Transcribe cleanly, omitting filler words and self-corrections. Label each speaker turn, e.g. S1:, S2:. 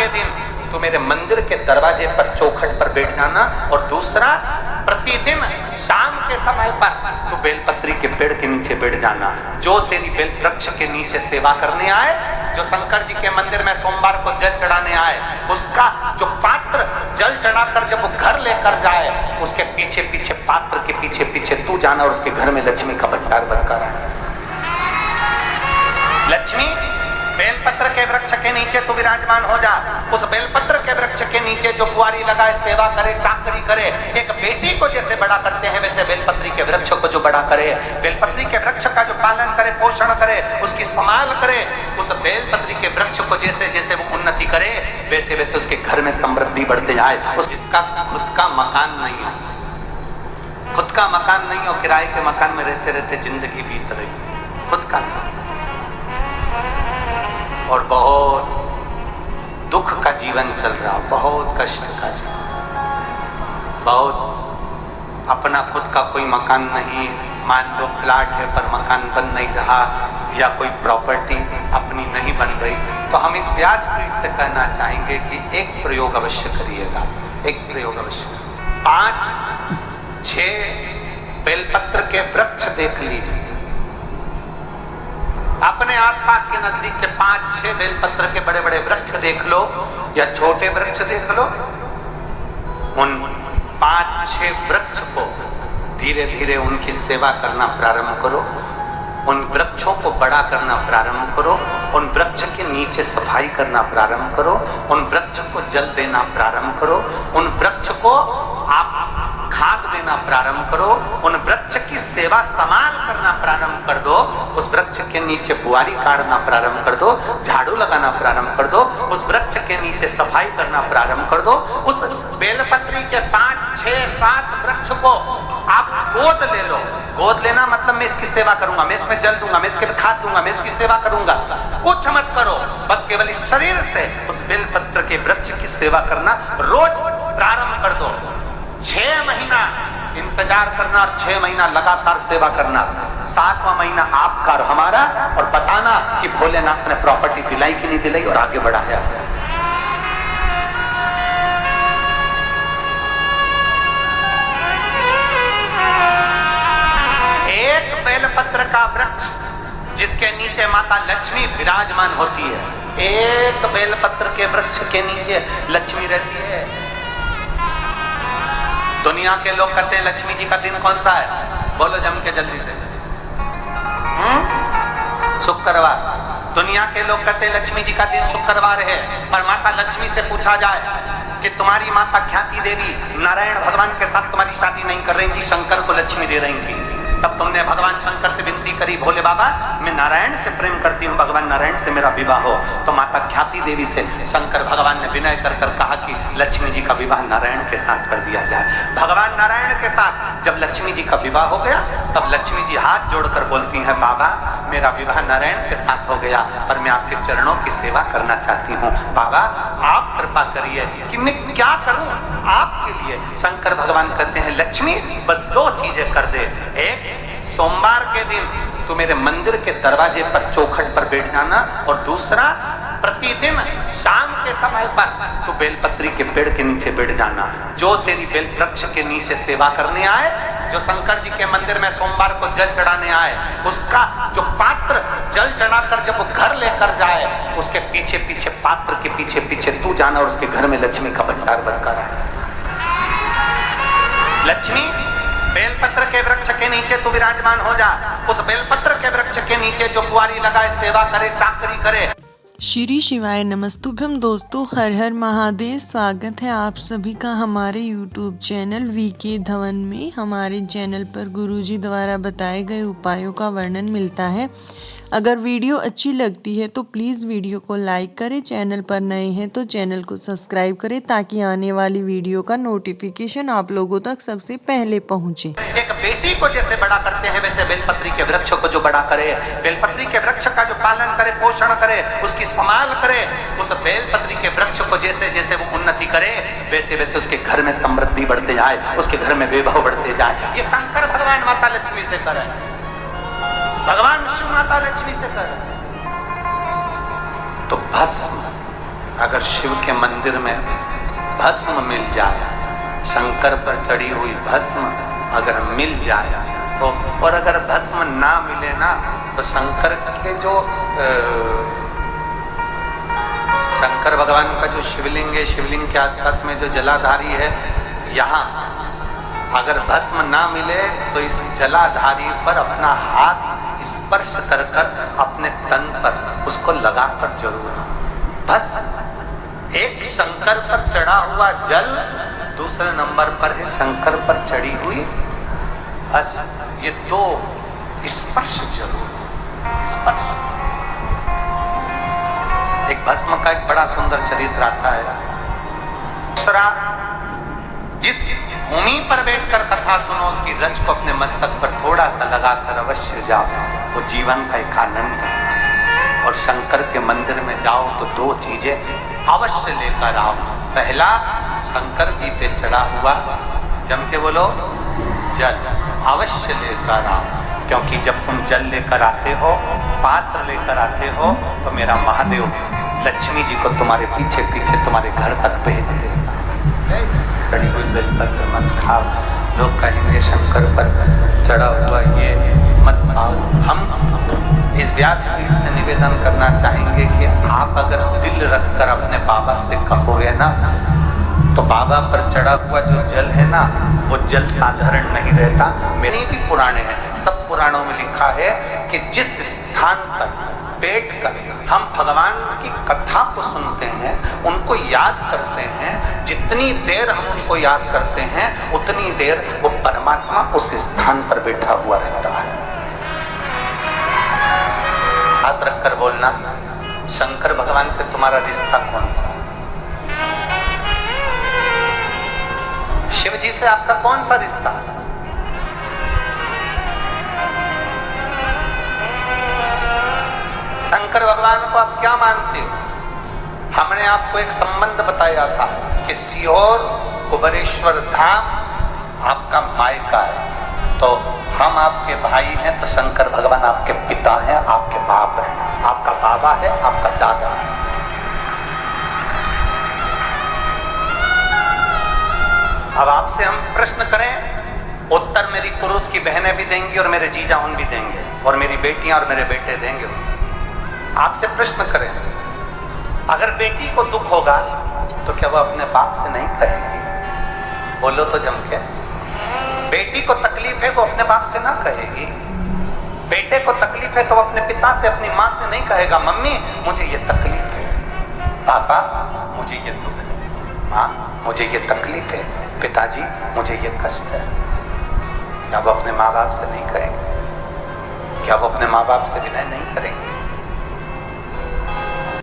S1: के दिन तू मेरे मंदिर के दरवाजे पर चौखट पर बैठ जाना, और दूसरा प्रतिदिन शाम के समय पर तू बेलपत्री के पेड़ के नीचे बैठ जाना। जो तेरी बेल वृक्ष के नीचे सेवा करने आए, जो शंकर जी के मंदिर में सोमवार को जल चढ़ाने आए, उसका जो पात्र जल चढ़ाकर जब वो घर लेकर जाए, उसके पीछे पीछे पात्र के पीछे पीछे तू जाना और उसके घर में लक्ष्मी का भंडार बनकर आए। लक्ष्मी बेलपत्र के वृक्ष के नीचे तू विराजमान हो जा। उस बेलपत्र के वृक्ष के नीचे जो कुंवारी लगाए, सेवा करे, चाकरी करे, एक बेटी को जैसे बड़ा करते हैं वैसे बेलपत्री के वृक्ष को जो बड़ा करे, बेलपत्री के वृक्ष का जो पालन करे, पोषण करे, उसकी संभाल करे, उस बेलपत्री के वृक्ष को जैसे जैसे वो उन्नति करे वैसे वैसे उसके घर में समृद्धि बढ़ते जाए। उसका खुद का मकान नहीं हो, खुद का मकान नहीं हो, किराए के मकान में रहते रहते जिंदगी बीत रही, खुद का नहीं, और बहुत दुख का जीवन चल रहा, बहुत कष्ट का जीवन, बहुत अपना खुद का कोई मकान नहीं, मान लो प्लाट है पर मकान बन नहीं रहा, या कोई प्रॉपर्टी अपनी नहीं बन रही, तो हम इस व्यास पीठ से कहना चाहेंगे कि एक प्रयोग अवश्य करिएगा, एक प्रयोग अवश्य। 5-6 बेलपत्र के वृक्ष देख लीजिए, अपने आसपास के नजदीक के 5-6 बेलपत्र के बड़े बड़े वृक्ष देख लो या छोटे वृक्ष देख लो, उन 5-6 वृक्ष को धीरे धीरे उनकी सेवा करना प्रारंभ करो, उन वृक्षों को बड़ा करना प्रारंभ करो, उन वृक्ष के नीचे सफाई करना प्रारंभ करो, उन वृक्ष को जल देना प्रारंभ करो, उन वृक्ष को आप खाद देना प्रारंभ करो, उन वृक्ष की सेवा संभाल करना प्रारंभ कर दो, उस वृक्ष के नीचे बुआरी काटना प्रारंभ कर दो, झाड़ू लगाना प्रारंभ कर दो, उस वृक्ष के नीचे सफाई करना प्रारंभ कर दो। उस बेलपत्री के 5-6-7 वृक्ष को आप गोद ले लो। गोद लेना मतलब मैं इसकी सेवा करूंगा, मैं इसमें जल दूंगा, मैं इसके खाद दूंगा, मैं इसकी सेवा करूंगा, कुछ मत करो, बस केवल इस शरीर से उस बेलपत्र के वृक्ष की सेवा करना रोज प्रारंभ कर दो। 6 महीना इंतजार करना और 6 महीना लगातार सेवा करना, 7वां महीना आपका और हमारा, और बताना कि भोलेनाथ ने प्रॉपर्टी दिलाई कि नहीं दिलाई और आगे बढ़ाया। एक बेलपत्र का वृक्ष जिसके नीचे माता लक्ष्मी विराजमान होती है, एक बेलपत्र के वृक्ष के नीचे लक्ष्मी रहती है। दुनिया के लोग कहते हैं लक्ष्मी जी का दिन कौन सा है, बोलो जम के जल्दी से। शुक्रवार। दुनिया के लोग कहते हैं लक्ष्मी जी का दिन शुक्रवार है, और माता लक्ष्मी से पूछा जाए कि तुम्हारी माता ख्याति देवी नारायण भगवान के साथ तुम्हारी शादी नहीं कर रही थी, शंकर को लक्ष्मी दे रही थी, तब तुमने भगवान शंकर से विनती करी, भोले बाबा मैं नारायण से प्रेम करती हूँ, भगवान नारायण से मेरा विवाह हो। तो माता ख्याति देवी से शंकर भगवान ने विनय कर कर कहा कि लक्ष्मी जी का विवाह नारायण के साथ कर दिया जाए। भगवान नारायण के साथ जब लक्ष्मी जी का विवाह हो गया, तब लक्ष्मी जी हाथ जोड़कर बोलती हैं, बाबा मेरा विवाह नारायण के साथ हो गया, पर मैं आपके चरणों की सेवा करना चाहती हूँ, बाबा आप कृपा करिए कि मैं क्या करूँ आपके लिए। शंकर भगवान कहते हैं लक्ष्मी बस 2 चीजें कर दे, एक सोमवार के दिन तू मेरे मंदिर के दरवाजे पर चौखट पर बैठ जाना, और दूसरा प्रतिदिन शाम के समय पर तू बेलपत्री के पेड़ के नीचे बैठ जाना। जो तेरी बेल वृक्ष के नीचे सेवा करने आए, जो शंकर जी के मंदिर में सोमवार को जल चढ़ाने आए, उसका जो पात्र जल चढ़ाकर जब वो घर लेकर जाए, उसके पीछे पीछे पात्र के पीछे पीछे तू जाना और उसके घर में लक्ष्मी का भंडार बनकर आए। लक्ष्मी बेलपत्र के वृक्ष के नीचे तू विराजमान हो जा। उस बेलपत्र के वृक्ष के नीचे जो कुंवारी लगाए, सेवा करे, चाकरी करे।
S2: श्री शिवाय नमस्तुभ्यम। दोस्तों हर हर महादेव। स्वागत है आप सभी का हमारे YouTube चैनल वीके धवन में। हमारे चैनल पर गुरुजी द्वारा बताए गए उपायों का वर्णन मिलता है। अगर वीडियो अच्छी लगती है तो प्लीज़ वीडियो को लाइक करें, चैनल पर नए हैं तो चैनल को सब्सक्राइब करें ताकि आने वाली वीडियो का नोटिफिकेशन आप लोगों तक सबसे पहले पहुंचे।
S1: एक बेटी को जैसे बड़ा करते हैं वैसे बेलपत्री के वृक्ष को जो बड़ा करे, बेलपत्री के वृक्ष का जो पालन करे, पोषण करे, उसकी संभाल करे, उस बेलपत्री के वृक्ष को जैसे जैसे वो उन्नति करे वैसे वैसे उसके घर में समृद्धि बढ़ते जाए, उसके घर में वैभव बढ़ते जाए। ये शंकर भगवान माता लक्ष्मी से करे, भगवान शिव माता लक्ष्मी से करे। तो भस्म अगर शिव के मंदिर में भस्म मिल जाए, शंकर पर चढ़ी हुई भस्म अगर मिल जाए तो, और अगर भस्म ना मिले ना तो शंकर के जो शंकर भगवान का जो शिवलिंग है, शिवलिंग के आसपास में जो जलाधारी है, यहाँ अगर भस्म ना मिले तो इस जलाधारी पर अपना हाथ स्पर्श कर कर अपने तन पर उसको लगाकर जरूर। भस्म एक शंकर पर चढ़ा हुआ जल, दूसरे नंबर पर है शंकर पर चढ़ी हुई भस्म। ये दो स्पर्श जरूर, स्पर्श। एक भस्म का एक बड़ा सुंदर चरित्र आता है। दूसरा, जिस भूमि पर बैठकर कथा सुनो उसकी रज को अपने मस्तक पर थोड़ा सा लगाकर अवश्य जाओ, वो जीवन का एक आनंद है। और शंकर के मंदिर में जाओ तो दो चीजें अवश्य लेकर आओ। पहला, शंकर जी पे चढ़ा हुआ, जम के बोलो, जल अवश्य लेकर आओ, क्योंकि जब तुम जल लेकर आते हो, पात्र लेकर आते हो, तो मेरा महादेव लक्ष्मी जी को तुम्हारे पीछे पीछे तुम्हारे घर तक भेज देता। चढ़ी हुई बेलपत्र मत खाओ, लोग कहेंगे शंकर पर चढ़ा हुआ ये मत खाओ। हम इस व्यासपीठ से निवेदन करना चाहेंगे कि आप अगर दिल रखकर अपने बाबा से कहोगे ना, तो बाबा पर चढ़ा हुआ जो जल है ना, वो जल साधारण नहीं रहता। मेरे भी पुराने हैं, सब पुराणों में लिखा है कि जिस स्थान पर बैठकर हम भगवान की कथा को सुनते हैं, उनको याद करते हैं, जितनी देर हम उनको याद करते हैं उतनी देर वो परमात्मा उस स्थान पर बैठा हुआ रहता है। हाथ रखकर बोलना, शंकर भगवान से तुम्हारा रिश्ता कौन सा? शिव जी से आपका कौन सा रिश्ता? शंकर भगवान को आप क्या मानते हो? हमने आपको एक संबंध बताया था कि सीहोर कुबेरेश्वर धाम आपका मायका है, तो हम आपके भाई हैं, तो शंकर भगवान आपके पिता हैं, आपके बाप हैं, आपका बाबा है, आपका दादा है। अब आपसे हम प्रश्न करें, उत्तर मेरी कुरुत की बहनें भी देंगी और मेरे जीजा उन भी देंगे, और मेरी बेटियां और मेरे बेटे देंगे। आपसे प्रश्न करें, अगर बेटी को दुख होगा तो क्या वो अपने बाप से नहीं कहेगी? बोलो तो जम के। बेटी को तकलीफ है वो अपने बाप से ना कहेगी। बेटे को तकलीफ है तो वो अपने पिता से, अपनी माँ से नहीं कहेगा, मम्मी मुझे ये तकलीफ है, पापा मुझे ये दुख है, माँ मुझे ये तकलीफ है, पिताजी मुझे ये कष्ट है। क्या वो अपने माँ बाप से नहीं कहेंगे? क्या वो अपने माँ बाप से विनय नहीं करेंगे?